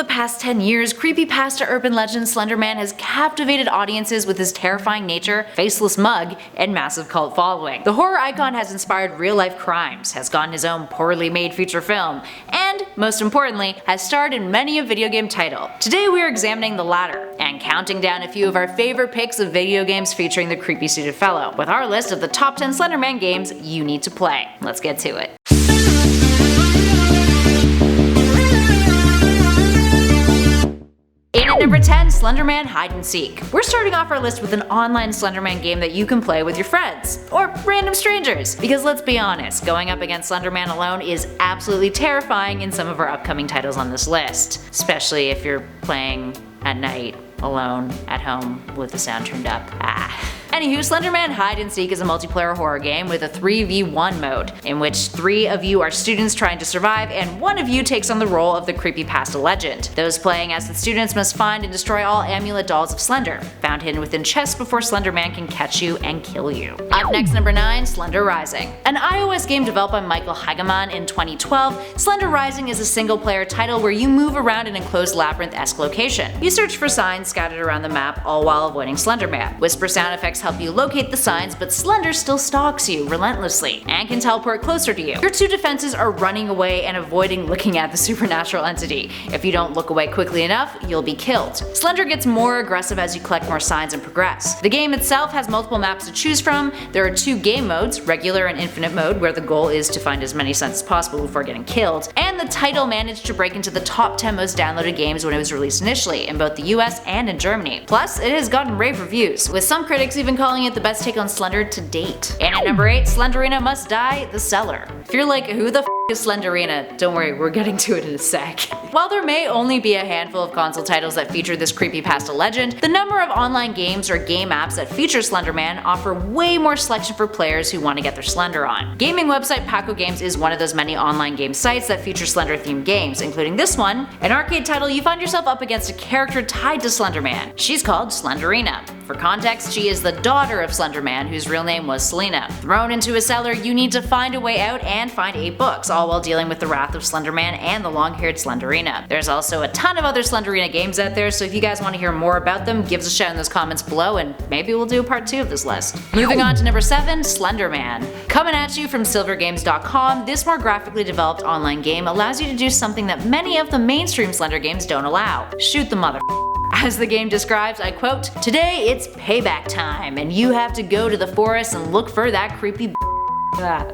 the past 10 years, creepypasta urban legend Slender Man has captivated audiences with his terrifying nature, faceless mug, and massive cult following. The horror icon has inspired real-life crimes, has gotten his own poorly made feature film, and, most importantly, has starred in many a video game title. Today we are examining the latter, and counting down a few of our favorite picks of video games featuring the creepy suited fellow, with our list of the top 10 Slender Man games you need to play. Let's get to it. In at number 10, Slender Man Hide and Seek. We're starting off our list with an online Slender Man game that you can play with your friends, or random strangers, because let's be honest, going up against Slender Man alone is absolutely terrifying in some of our upcoming titles on this list, especially if you're playing at night, alone, at home, with the sound turned up. Anywho, Slender Man Hide and Seek is a multiplayer horror game with a 3v1 mode, in which 3 of you are students trying to survive and 1 of you takes on the role of the creepypasta legend. Those playing as the students must find and destroy all amulet dolls of Slender, found hidden within chests before Slender Man can catch you and kill you. Up next, number 9, Slender Rising. An iOS game developed by Michael Hageman in 2012, Slender Rising is a single-player title where you move around an enclosed labyrinth-esque location. You search for signs scattered around the map, all while avoiding Slender Man. Whisper sound effects help you locate the signs, but Slender still stalks you relentlessly and can teleport closer to you. Your 2 defenses are running away and avoiding looking at the supernatural entity. If you don't look away quickly enough, you'll be killed. Slender gets more aggressive as you collect more signs and progress. The game itself has multiple maps to choose from. There are 2 game modes, regular and infinite mode, where the goal is to find as many signs as possible before getting killed, and the title managed to break into the top 10 most downloaded games when it was released initially, in both the US and in Germany. Plus, it has gotten rave reviews, with some critics even calling it the best take on Slender to date. And at number 8, SLENDERINA Must Die, the Cellar. If you're like, who the f is SLENDERINA? Don't worry, we're getting to it in a sec. While there may only be a handful of console titles that feature this creepypasta legend, the number of online games or game apps that feature Slender Man offer way more selection for players who want to get their Slender on. Gaming website Paco Games is one of those many online game sites that feature Slender themed games, including this one, an arcade title you find yourself up against a character tied to Slender Man. She's called SLENDERINA. For context, she is the daughter of Slender Man, whose real name was Selena. Thrown into a cellar, you need to find a way out and find 8 books, all while dealing with the wrath of Slender Man and the long-haired SLENDERINA. There's also a ton of other SLENDERINA games out there, so if you guys want to hear more about them, give us a shout in those comments below and maybe we'll do a part 2 of this list. Moving on to number 7, Slender Man. Coming at you from silvergames.com, this more graphically developed online game allows you to do something that many of the mainstream Slender games don't allow. Shoot the mother. As the game describes, I quote, "Today it's payback time, and you have to go to the forest and look for that creepy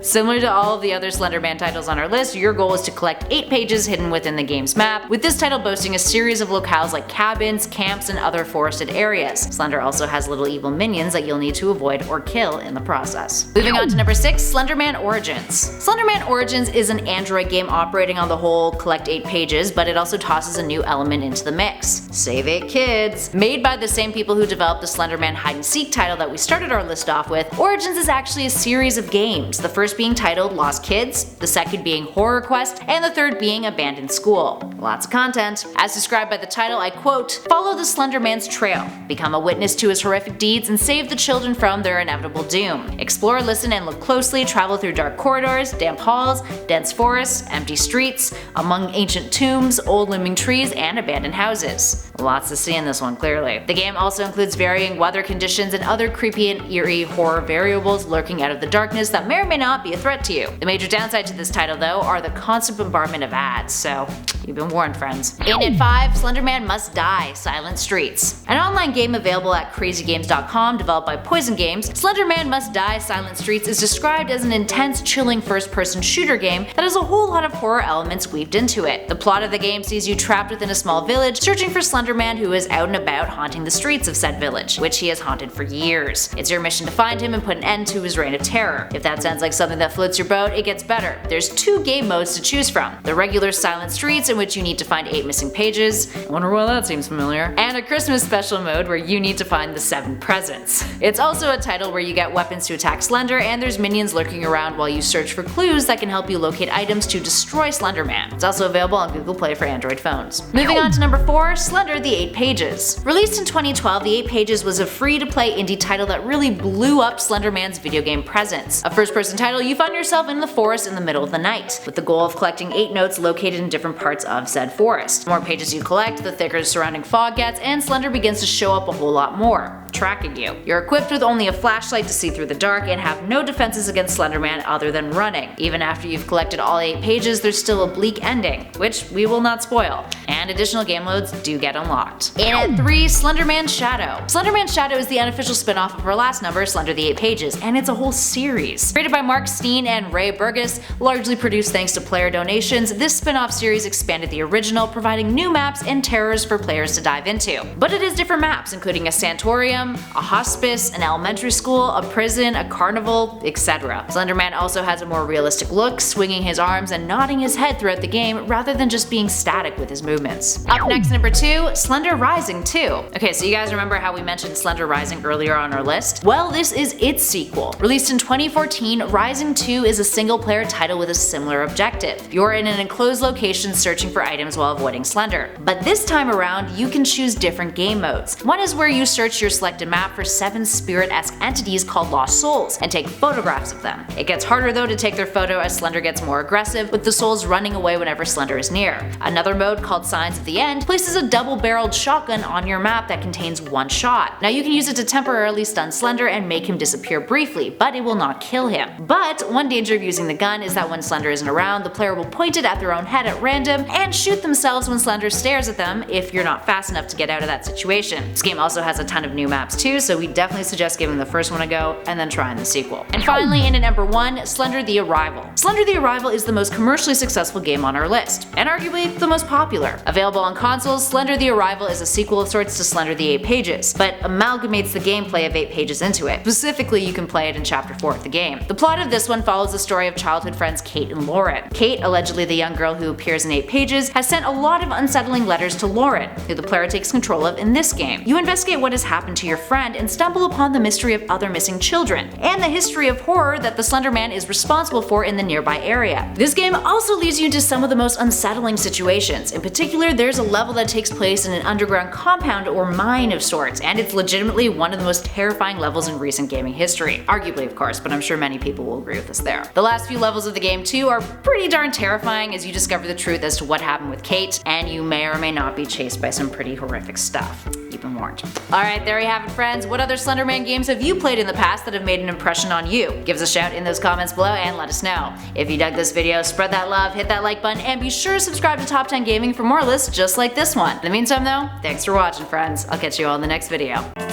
Similar to all of the other Slender Man titles on our list, your goal is to collect 8 pages hidden within the game's map, with this title boasting a series of locales like cabins, camps, and other forested areas. Slender also has little evil minions that you'll need to avoid or kill in the process. Moving on to number 6, Slender Man Origins. Slender Man Origins is an Android game operating on the whole collect 8 pages, but it also tosses a new element into the mix. Save 8 kids. Made by the same people who developed the Slender Man Hide and Seek title that we started our list off with, Origins is actually a series of games. The first being titled Lost Kids, the second being Horror Quest, and the third being Abandoned School. Lots of content. As described by the title, I quote, "Follow the Slender Man's trail, become a witness to his horrific deeds, and save the children from their inevitable doom. Explore, listen, and look closely, travel through dark corridors, damp halls, dense forests, empty streets, among ancient tombs, old limbing trees, and abandoned houses." Lots to see in this one, clearly. The game also includes varying weather conditions and other creepy and eerie horror variables lurking out of the darkness that may or may not be a threat to you. The major downside to this title, though, are the constant bombardment of ads, so you've been warned, friends. In at 5, Slender Man Must Die, Silent Streets. An online game available at crazygames.com developed by Poison Games, Slender Man Must Die, Silent Streets is described as an intense, chilling first-person shooter game that has a whole lot of horror elements weaved into it. The plot of the game sees you trapped within a small village, searching for Slender Man, who is out and about haunting the streets of said village, which he has haunted for years. It's your mission to find him and put an end to his reign of terror. If that sounds like something that floats your boat, it gets better. There's 2 game modes to choose from. The regular Silent Streets, in which you need to find 8 missing pages, I wonder why that seems familiar, and a Christmas special mode where you need to find the 7 presents. It's also a title where you get weapons to attack Slender, and there's minions lurking around while you search for clues that can help you locate items to destroy Slender Man. It's also available on Google Play for Android phones. Moving on to number 4, Slender the 8 Pages. Released in 2012, The 8 Pages was a free-to-play indie title that really blew up Slender Man's video game presence. A first-person first-person title, you find yourself in the forest in the middle of the night, with the goal of collecting 8 notes located in different parts of said forest. The more pages you collect, the thicker the surrounding fog gets, and Slender begins to show up a whole lot more, tracking you. You're equipped with only a flashlight to see through the dark and have no defenses against Slender Man other than running. Even after you've collected all 8 pages, there's still a bleak ending, which we will not spoil, and additional game modes do get unlocked. In at 3, Slender Man Shadow. Slender Man Shadow is the unofficial spin-off of our last number, Slender the 8 Pages, and it's a whole series. Created by Mark Steen and Ray Burgess, largely produced thanks to player donations, this spin-off series expanded the original, providing new maps and terrors for players to dive into. But it is different maps, including a sanatorium, a hospice, an elementary school, a prison, a carnival, etc. Slender Man also has a more realistic look, swinging his arms and nodding his head throughout the game rather than just being static with his movements. Up next, number 2, Slender Rising 2. Okay, so you guys remember how we mentioned Slender Rising earlier on our list? Well, this is its sequel. Released in 2014, Rising 2 is a single-player title with a similar objective. You're in an enclosed location searching for items while avoiding Slender. But this time around, you can choose different game modes. One is where you search your selected map for 7 spirit-esque entities called Lost Souls and take photographs of them. It gets harder though to take their photo as Slender gets more aggressive, with the souls running away whenever Slender is near. Another mode called Signs of the End places a double-barreled shotgun on your map that contains 1 shot. Now you can use it to temporarily stun Slender and make him disappear briefly, but it will not kill him. But one danger of using the gun is that when Slender isn't around, the player will point it at their own head at random and shoot themselves when Slender stares at them if you're not fast enough to get out of that situation. This game also has a ton of new maps too, so we definitely suggest giving the first one a go and then trying the sequel. And finally, in at number 1, Slender the Arrival. Slender the Arrival is the most commercially successful game on our list, and arguably the most popular. Available on consoles, Slender the Arrival is a sequel of sorts to Slender the 8 Pages, but amalgamates the gameplay of 8 Pages into it. Specifically, you can play it in Chapter 4 of the game. The plot of this one follows the story of childhood friends Kate and Lauren. Kate, allegedly the young girl who appears in 8 Pages, has sent a lot of unsettling letters to Lauren, who the player takes control of in this game. You investigate what has happened to your friend and stumble upon the mystery of other missing children, and the history of horror that the Slender Man is responsible for in the nearby area. This game also leads you into some of the most unsettling situations. In particular, there's a level that takes place in an underground compound or mine of sorts, and it's legitimately one of the most terrifying levels in recent gaming history. Arguably, of course, but I'm sure many people will agree with us there. The last few levels of the game too are pretty darn terrifying as you discover the truth as to what happened with Kate, and you may or may not be chased by some pretty horrific stuff. You've been warned. Alright, there you have it, friends. What other Slender Man games have you played in the past that have made an impression on you? Give us a shout in those comments below and let us know. If you dug this video, spread that love, hit that like button, and be sure to subscribe to Top 10 Gaming for more lists just like this one. In the meantime though, thanks for watching, friends. I'll catch you all in the next video.